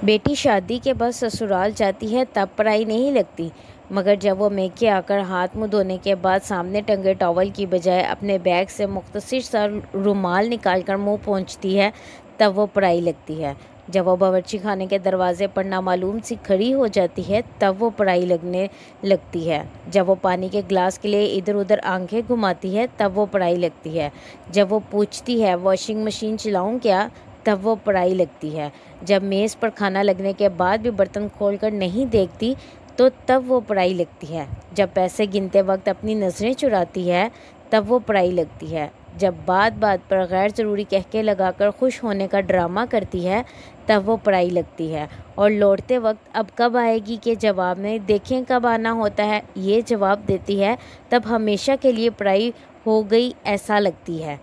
بیٹی شادی کے بعد سسرال جاتی ہے تب پرائی نہیں لگتی، مگر جب وہ میکے آ کر ہاتھ منہ دھونے کے بعد سامنے ٹنگے ٹاول کی بجائے اپنے بیگ سے مختصر سا رومال نکال کر منہ پونچھتی ہے تب وہ پرائی لگتی ہے۔ جب وہ باورچی خانے کے دروازے پر نامعلوم سی کھڑی ہو جاتی ہے تب وہ پرائی لگنے لگتی ہے۔ جب وہ پانی کے گلاس کے لیے ادھر ادھر آنکھیں گھماتی ہے تب وہ پرائی لگتی ہے۔ جب وہ پوچھتی ہے واشنگ مشین چلاؤں کیا، تب وہ پرائی لگتی ہے۔ جب میز پر کھانا لگنے کے بعد بھی برتن کھول کر نہیں دیکھتی تو تب وہ پرائی لگتی ہے۔ جب پیسے گنتے وقت اپنی نظریں چراتی ہے تب وہ پرائی لگتی ہے۔ جب بات بات پر غیر ضروری کہکے لگا کر خوش ہونے کا ڈرامہ کرتی ہے تب وہ پرائی لگتی ہے، اور لوٹتے وقت اب کب آئے گی کے جواب میں دیکھیں کب آنا ہوتا ہے یہ جواب دیتی ہے تب ہمیشہ کے لیے پرائی ہو گئی ایسا لگتی ہے۔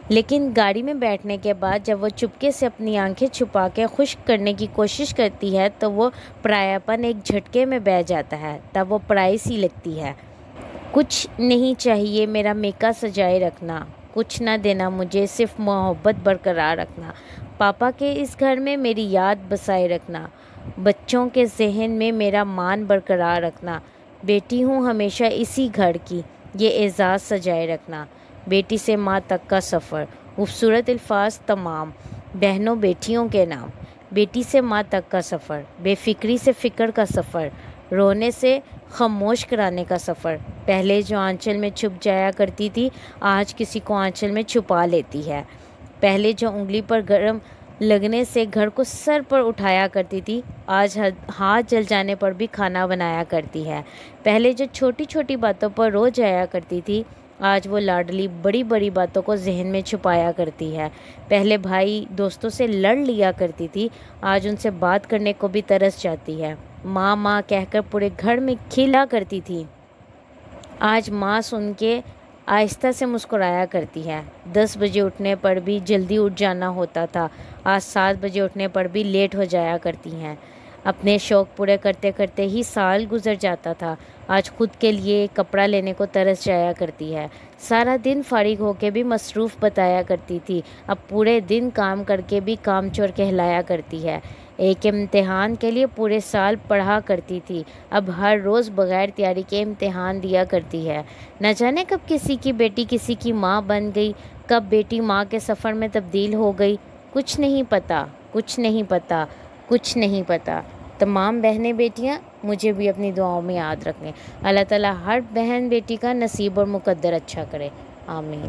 لیکن گاڑی میں بیٹھنے کے بعد جب وہ چپکے سے اپنی آنکھیں چھپا کے خشک کرنے کی کوشش کرتی ہے تو وہ پرایا پن ایک جھٹکے میں بہہ جاتا ہے، تب وہ پرائی سی لگتی ہے۔ کچھ نہیں چاہیے میرا میکا سجائے رکھنا، کچھ نہ دینا مجھے صرف محبت برقرار رکھنا، پاپا کے اس گھر میں میری یاد بسائے رکھنا، بچوں کے ذہن میں میرا مان برقرار رکھنا، بیٹی ہوں ہمیشہ اسی گھر کی، یہ اعزاز سجائے رکھنا۔ بیٹی سے ماں تک کا سفر، خوبصورت الفاظ تمام، بہنوں بیٹیوں کے نام۔ بیٹی سے ماں تک کا سفر، بے فکری سے فکر کا سفر، رونے سے خاموش کرانے کا سفر۔ پہلے جو آنچل میں چھپ جایا کرتی تھی آج کسی کو آنچل میں چھپا لیتی ہے۔ پہلے جو انگلی پر گرم لگنے سے گھر کو سر پر اٹھایا کرتی تھی آج ہاتھ جل جانے پر بھی کھانا بنایا کرتی ہے۔ پہلے جو چھوٹی چھوٹی باتوں پر رو جایا کرتی تھی آج وہ لاڈلی بڑی بڑی باتوں کو ذہن میں چھپایا کرتی ہے۔ پہلے بھائی دوستوں سے لڑ لیا کرتی تھی آج ان سے بات کرنے کو بھی ترس جاتی ہے۔ ماں ماں کہہ کر پورے گھر میں کھیلا کرتی تھی آج ماں سن کے آہستہ سے مسکرایا کرتی ہے۔ 10 بجے اٹھنے پر بھی جلدی اٹھ جانا ہوتا تھا آج 7 بجے اٹھنے پر بھی لیٹ ہو جایا کرتی ہیں۔ اپنے شوق پورے کرتے کرتے ہی سال گزر جاتا تھا آج خود کے لیے کپڑا لینے کو ترس جایا کرتی ہے۔ سارا دن فارغ ہو کے بھی مصروف بتایا کرتی تھی اب پورے دن کام کر کے بھی کام چور کہلایا کرتی ہے۔ ایک امتحان کے لیے پورے سال پڑھا کرتی تھی اب ہر روز بغیر تیاری کے امتحان دیا کرتی ہے۔ نہ جانے کب کسی کی بیٹی کسی کی ماں بن گئی، کب بیٹی ماں کے سفر میں تبدیل ہو گئی، کچھ نہیں پتا، کچھ نہیں پتا، کچھ نہیں پتا۔ تمام بہنیں بیٹیاں مجھے بھی اپنی دعاؤں میں یاد رکھیں۔ اللہ تعالیٰ ہر بہن بیٹی کا نصیب اور مقدر اچھا کرے، آمین۔